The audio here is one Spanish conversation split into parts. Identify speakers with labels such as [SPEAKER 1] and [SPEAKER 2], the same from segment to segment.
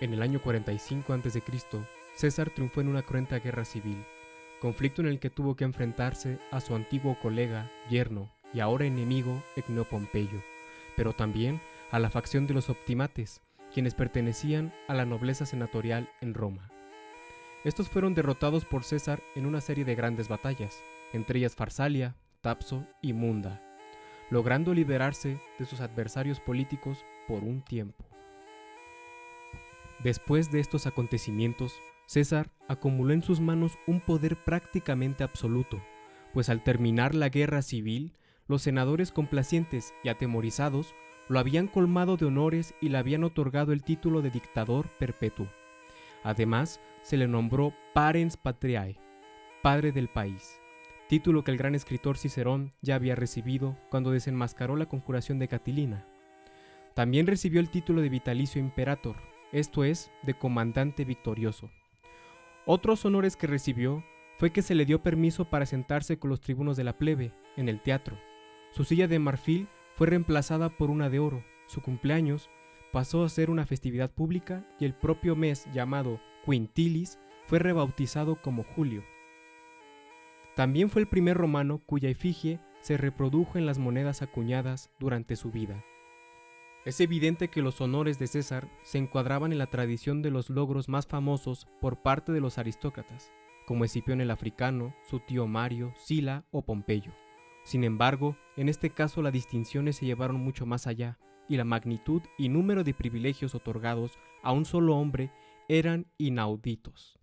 [SPEAKER 1] En el año 45 a.C., César triunfó en una cruenta guerra civil, conflicto en el que tuvo que enfrentarse a su antiguo colega, yerno y ahora enemigo Ecneo Pompeyo, pero también a la facción de los optimates, quienes pertenecían a la nobleza senatorial en Roma. Estos fueron derrotados por César en una serie de grandes batallas, entre ellas Farsalia, Tapso y Munda, logrando liberarse de sus adversarios políticos por un tiempo. Después de estos acontecimientos, César acumuló en sus manos un poder prácticamente absoluto, pues al terminar la guerra civil, los senadores complacientes y atemorizados lo habían colmado de honores y le habían otorgado el título de dictador perpetuo. Además, se le nombró Parens Patriae, padre del país, título que el gran escritor Cicerón ya había recibido cuando desenmascaró la conjuración de Catilina. También recibió el título de vitalicio imperator, esto es, de comandante victorioso. Otros honores que recibió fue que se le dio permiso para sentarse con los tribunos de la plebe en el teatro. Su silla de marfil fue reemplazada por una de oro. Su cumpleaños pasó a ser una festividad pública y el propio mes llamado Quintilis fue rebautizado como Julio. También fue el primer romano cuya efigie se reprodujo en las monedas acuñadas durante su vida. Es evidente que los honores de César se encuadraban en la tradición de los logros más famosos por parte de los aristócratas, como Escipión el Africano, su tío Mario, Sila o Pompeyo. Sin embargo, en este caso las distinciones se llevaron mucho más allá, y la magnitud y número de privilegios otorgados a un solo hombre eran inauditos.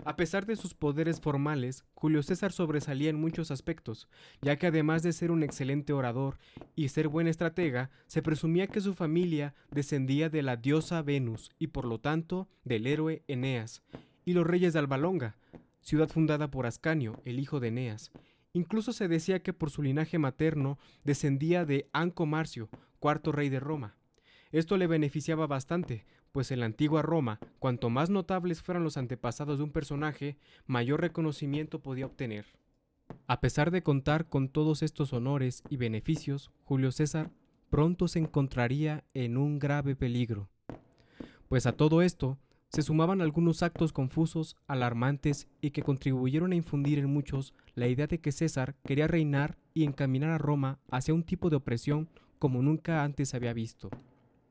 [SPEAKER 1] A pesar de sus poderes formales, Julio César sobresalía en muchos aspectos, ya que además de ser un excelente orador y ser buen estratega, se presumía que su familia descendía de la diosa Venus y por lo tanto del héroe Eneas, y los reyes de Alba Longa, ciudad fundada por Ascanio, el hijo de Eneas. Incluso se decía que por su linaje materno descendía de Anco Marcio, cuarto rey de Roma. Esto le beneficiaba bastante, pues en la antigua Roma, cuanto más notables fueran los antepasados de un personaje, mayor reconocimiento podía obtener. A pesar de contar con todos estos honores y beneficios, Julio César pronto se encontraría en un grave peligro. Pues a todo esto se sumaban algunos actos confusos, alarmantes y que contribuyeron a infundir en muchos la idea de que César quería reinar y encaminar a Roma hacia un tipo de opresión como nunca antes había visto.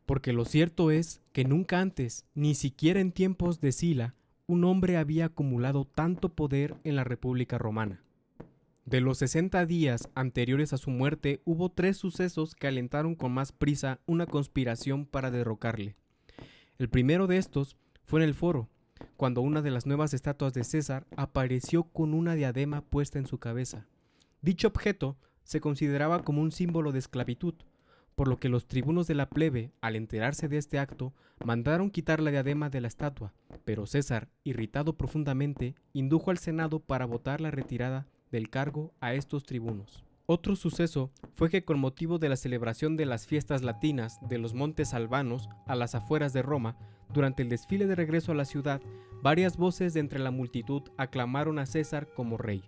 [SPEAKER 1] Porque lo cierto es que nunca antes, ni siquiera en tiempos de Sila, un hombre había acumulado tanto poder en la República Romana. De los 60 días anteriores a su muerte, hubo 3 sucesos que alentaron con más prisa una conspiración para derrocarle. El primero de estos fue en el foro, cuando una de las nuevas estatuas de César apareció con una diadema puesta en su cabeza. Dicho objeto se consideraba como un símbolo de esclavitud, por lo que los tribunos de la plebe, al enterarse de este acto, mandaron quitar la diadema de la estatua, pero César, irritado profundamente, indujo al Senado para votar la retirada del cargo a estos tribunos. Otro suceso fue que con motivo de la celebración de las fiestas latinas de los Montes Albanos a las afueras de Roma, durante el desfile de regreso a la ciudad, varias voces de entre la multitud aclamaron a César como rey.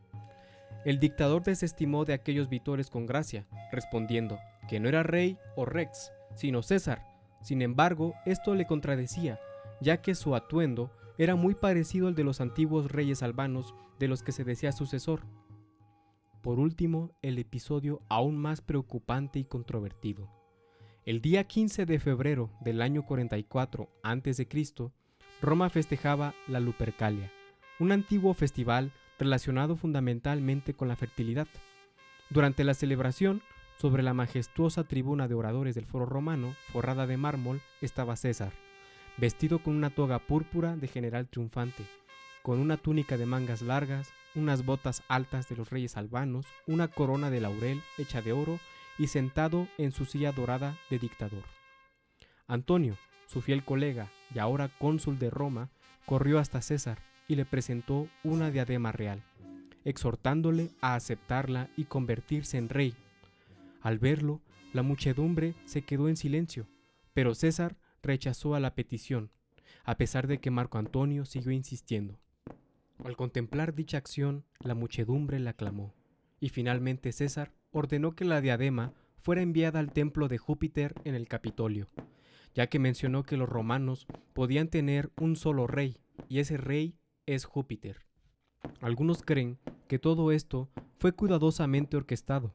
[SPEAKER 1] El dictador desestimó de aquellos vítores con gracia, respondiendo que no era rey o rex, sino César. Sin embargo, esto le contradecía, ya que su atuendo era muy parecido al de los antiguos reyes albanos de los que se decía sucesor. Por último, el episodio aún más preocupante y controvertido. El día 15 de febrero del año 44 a.C., Roma festejaba la Lupercalia, un antiguo festival relacionado fundamentalmente con la fertilidad. Durante la celebración, sobre la majestuosa tribuna de oradores del foro romano, forrada de mármol, estaba César, vestido con una toga púrpura de general triunfante, con una túnica de mangas largas, unas botas altas de los reyes albanos, una corona de laurel hecha de oro y sentado en su silla dorada de dictador. Antonio, su fiel colega y ahora cónsul de Roma, corrió hasta César y le presentó una diadema real, exhortándole a aceptarla y convertirse en rey. Al verlo, la muchedumbre se quedó en silencio, pero César rechazó a la petición, a pesar de que Marco Antonio siguió insistiendo. Al contemplar dicha acción, la muchedumbre la aclamó, y finalmente César ordenó que la diadema fuera enviada al templo de Júpiter en el Capitolio, ya que mencionó que los romanos podían tener un solo rey, y ese rey es Júpiter. Algunos creen que todo esto fue cuidadosamente orquestado.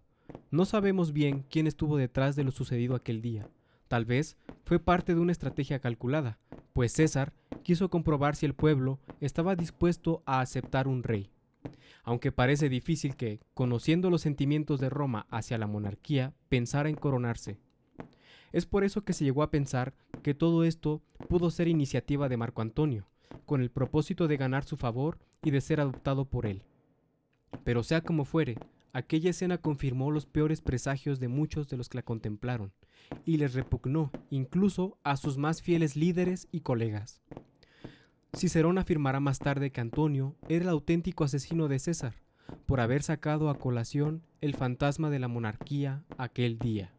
[SPEAKER 1] No sabemos bien quién estuvo detrás de lo sucedido aquel día. Tal vez fue parte de una estrategia calculada, pues César quiso comprobar si el pueblo estaba dispuesto a aceptar un rey. Aunque parece difícil que, conociendo los sentimientos de Roma hacia la monarquía, pensara en coronarse. Es por eso que se llegó a pensar que todo esto pudo ser iniciativa de Marco Antonio, con el propósito de ganar su favor y de ser adoptado por él. Pero sea como fuere, aquella escena confirmó los peores presagios de muchos de los que la contemplaron, y les repugnó incluso a sus más fieles líderes y colegas. Cicerón afirmará más tarde que Antonio era el auténtico asesino de César, por haber sacado a colación el fantasma de la monarquía aquel día.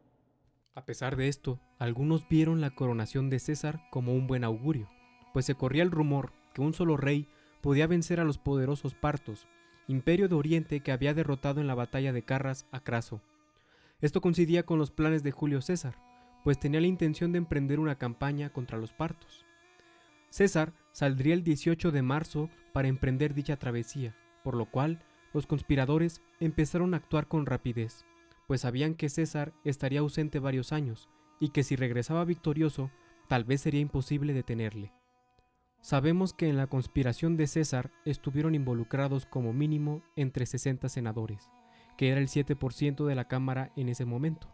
[SPEAKER 1] A pesar de esto, algunos vieron la coronación de César como un buen augurio, pues se corría el rumor que un solo rey podía vencer a los poderosos partos, imperio de Oriente que había derrotado en la batalla de Carras a Craso. Esto coincidía con los planes de Julio César, pues tenía la intención de emprender una campaña contra los partos. César saldría el 18 de marzo para emprender dicha travesía, por lo cual los conspiradores empezaron a actuar con rapidez, pues sabían que César estaría ausente varios años y que si regresaba victorioso, tal vez sería imposible detenerle. Sabemos que en la conspiración de César estuvieron involucrados como mínimo entre 60 senadores, que era el 7% de la Cámara en ese momento.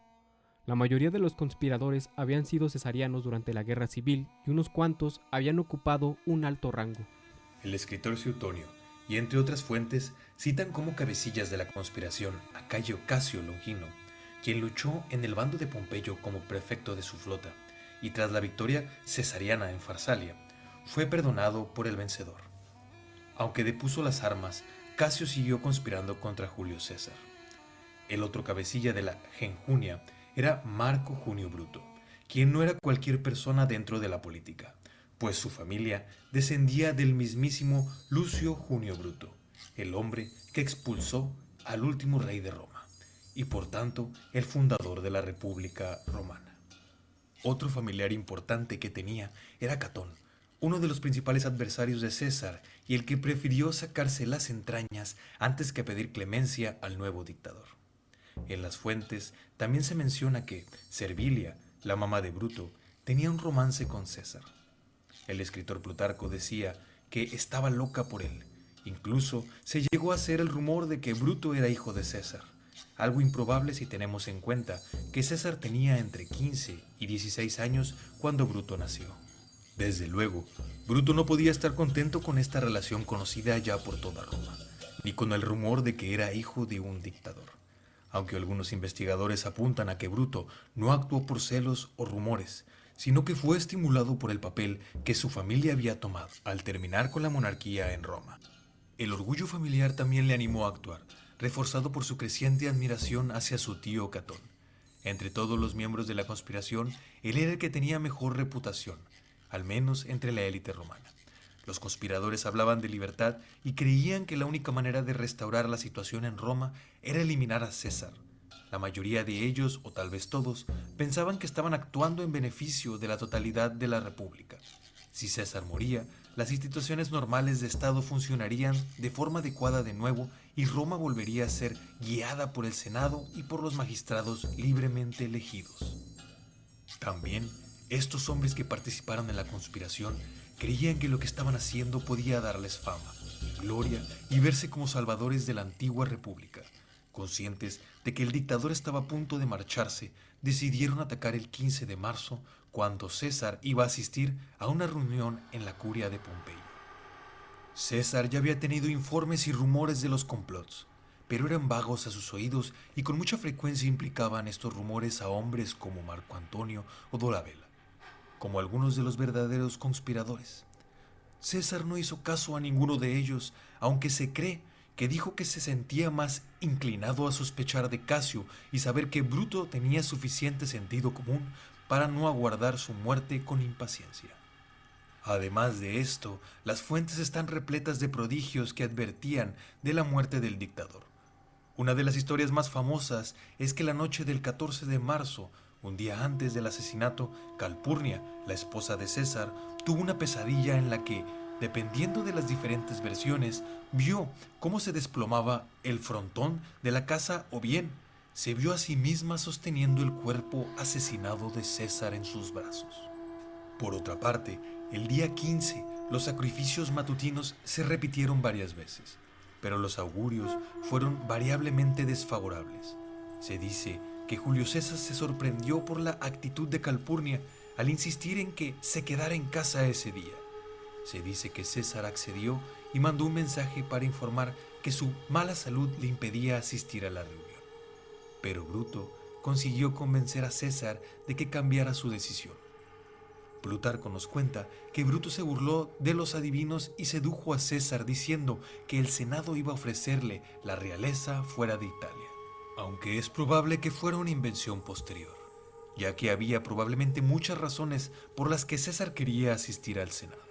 [SPEAKER 1] La mayoría de los conspiradores habían sido cesarianos durante la Guerra Civil y unos cuantos habían ocupado un alto rango.
[SPEAKER 2] El escritor Suetonio y entre otras fuentes citan como cabecillas de la conspiración a Cayo Casio Longino, quien luchó en el bando de Pompeyo como prefecto de su flota, y tras la victoria cesariana en Farsalia, fue perdonado por el vencedor. Aunque depuso las armas, Casio siguió conspirando contra Julio César. El otro cabecilla de la Genjunia era Marco Junio Bruto, quien no era cualquier persona dentro de la política, pues su familia descendía del mismísimo Lucio Junio Bruto, el hombre que expulsó al último rey de Roma, y por tanto el fundador de la República Romana. Otro familiar importante que tenía era Catón, uno de los principales adversarios de César y el que prefirió sacarse las entrañas antes que pedir clemencia al nuevo dictador. En las fuentes también se menciona que Servilia, la mamá de Bruto, tenía un romance con César. El escritor Plutarco decía que estaba loca por él. Incluso se llegó a hacer el rumor de que Bruto era hijo de César, algo improbable si tenemos en cuenta que César tenía entre 15 y 16 años cuando Bruto nació. Desde luego, Bruto no podía estar contento con esta relación conocida ya por toda Roma, ni con el rumor de que era hijo de un dictador. Aunque algunos investigadores apuntan a que Bruto no actuó por celos o rumores, sino que fue estimulado por el papel que su familia había tomado al terminar con la monarquía en Roma. El orgullo familiar también le animó a actuar, reforzado por su creciente admiración hacia su tío Catón. Entre todos los miembros de la conspiración, él era el que tenía mejor reputación, al menos entre la élite romana. Los conspiradores hablaban de libertad y creían que la única manera de restaurar la situación en Roma era eliminar a César. La mayoría de ellos, o tal vez todos, pensaban que estaban actuando en beneficio de la totalidad de la República. Si César moría, las instituciones normales de Estado funcionarían de forma adecuada de nuevo y Roma volvería a ser guiada por el Senado y por los magistrados libremente elegidos. También, estos hombres que participaron en la conspiración creían que lo que estaban haciendo podía darles fama, gloria y verse como salvadores de la antigua república. Conscientes de que el dictador estaba a punto de marcharse, decidieron atacar el 15 de marzo, cuando César iba a asistir a una reunión en la curia de Pompeyo. César ya había tenido informes y rumores de los complots, pero eran vagos a sus oídos y con mucha frecuencia implicaban estos rumores a hombres como Marco Antonio o Dolabella, como algunos de los verdaderos conspiradores. César no hizo caso a ninguno de ellos, aunque se cree que dijo que se sentía más inclinado a sospechar de Casio y saber que Bruto tenía suficiente sentido común para no aguardar su muerte con impaciencia. Además de esto, las fuentes están repletas de prodigios que advertían de la muerte del dictador. Una de las historias más famosas es que la noche del 14 de marzo, Un día antes del asesinato, Calpurnia, la esposa de César, tuvo una pesadilla en la que, dependiendo de las diferentes versiones, vio cómo se desplomaba el frontón de la casa o bien se vio a sí misma sosteniendo el cuerpo asesinado de César en sus brazos. Por otra parte, el día 15, los sacrificios matutinos se repitieron varias veces, pero los augurios fueron variablemente desfavorables. Se dice que Julio César se sorprendió por la actitud de Calpurnia al insistir en que se quedara en casa ese día. Se dice que César accedió y mandó un mensaje para informar que su mala salud le impedía asistir a la reunión. Pero Bruto consiguió convencer a César de que cambiara su decisión. Plutarco nos cuenta que Bruto se burló de los adivinos y sedujo a César diciendo que el Senado iba a ofrecerle la realeza fuera de Italia, aunque es probable que fuera una invención posterior, ya que había probablemente muchas razones por las que César quería asistir al Senado,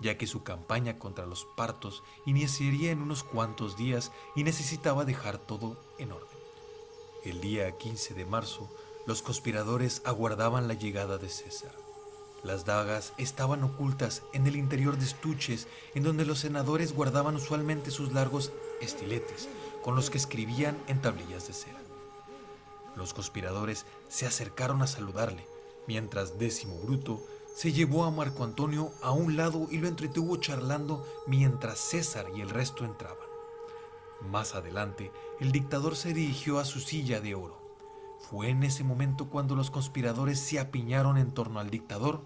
[SPEAKER 2] ya que su campaña contra los partos iniciaría en unos cuantos días y necesitaba dejar todo en orden. El día 15 de marzo, los conspiradores aguardaban la llegada de César. Las dagas estaban ocultas en el interior de estuches en donde los senadores guardaban usualmente sus largos estiletes, con los que escribían en tablillas de cera. Los conspiradores se acercaron a saludarle, mientras Décimo Bruto se llevó a Marco Antonio a un lado y lo entretuvo charlando mientras César y el resto entraban. Más adelante, el dictador se dirigió a su silla de oro. Fue en ese momento cuando los conspiradores se apiñaron en torno al dictador.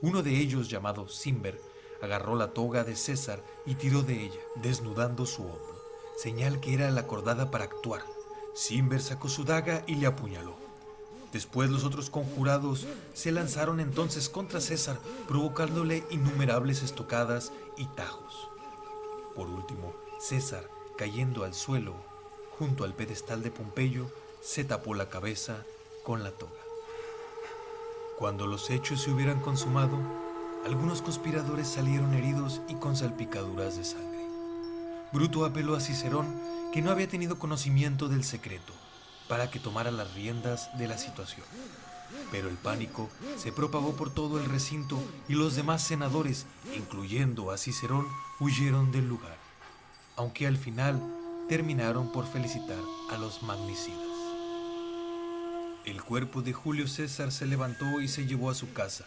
[SPEAKER 2] Uno de ellos, llamado Cimber, agarró la toga de César y tiró de ella, desnudando su hombro, señal que era la acordada para actuar. Cimber sacó su daga y le apuñaló. Después los otros conjurados se lanzaron entonces contra César, provocándole innumerables estocadas y tajos. Por último, César, cayendo al suelo, junto al pedestal de Pompeyo, se tapó la cabeza con la toga. Cuando los hechos se hubieran consumado, algunos conspiradores salieron heridos y con salpicaduras de sangre. Bruto apeló a Cicerón, que no había tenido conocimiento del secreto, para que tomara las riendas de la situación. Pero el pánico se propagó por todo el recinto y los demás senadores, incluyendo a Cicerón, huyeron del lugar, aunque al final terminaron por felicitar a los magnicidas. El cuerpo de Julio César se levantó y se llevó a su casa.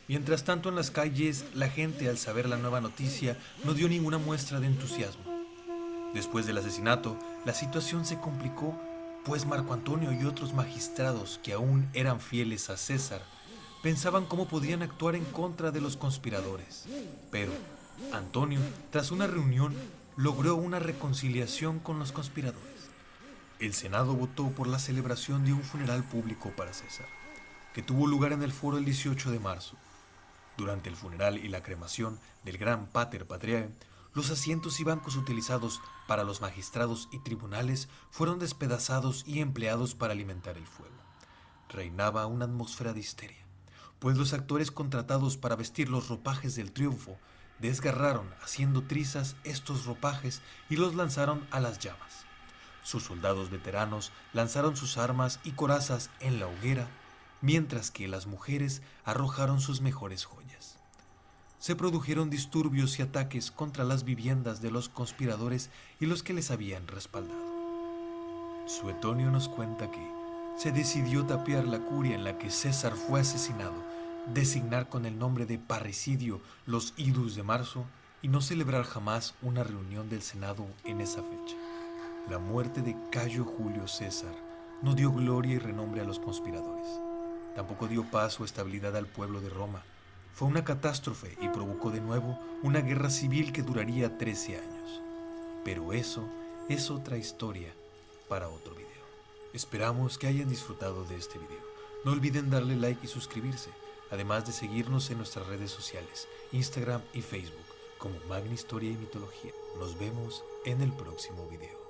[SPEAKER 2] Mientras tanto, en las calles, la gente, al saber la nueva noticia, no dio ninguna muestra de entusiasmo. Después del asesinato, la situación se complicó, pues Marco Antonio y otros magistrados que aún eran fieles a César pensaban cómo podían actuar en contra de los conspiradores. Pero Antonio, tras una reunión, logró una reconciliación con los conspiradores. El Senado votó por la celebración de un funeral público para César, que tuvo lugar en el foro el 18 de marzo. Durante el funeral y la cremación del gran Pater Patriae, los asientos y bancos utilizados para los magistrados y tribunales fueron despedazados y empleados para alimentar el fuego. Reinaba una atmósfera de histeria, pues los actores contratados para vestir los ropajes del triunfo desgarraron haciendo trizas estos ropajes y los lanzaron a las llamas. Sus soldados veteranos lanzaron sus armas y corazas en la hoguera, mientras que las mujeres arrojaron sus mejores joyas. Se produjeron disturbios y ataques contra las viviendas de los conspiradores y los que les habían respaldado. Suetonio nos cuenta que se decidió tapiar la curia en la que César fue asesinado, designar con el nombre de parricidio los idus de marzo y no celebrar jamás una reunión del Senado en esa fecha. La muerte de Cayo Julio César no dio gloria y renombre a los conspiradores. Tampoco dio paz o estabilidad al pueblo de Roma. Fue una catástrofe y provocó de nuevo una guerra civil que duraría 13 años. Pero eso es otra historia para otro video. Esperamos que hayan disfrutado de este video. No olviden darle like y suscribirse, además de seguirnos en nuestras redes sociales, Instagram y Facebook, como Magna Historia y Mitología. Nos vemos en el próximo video.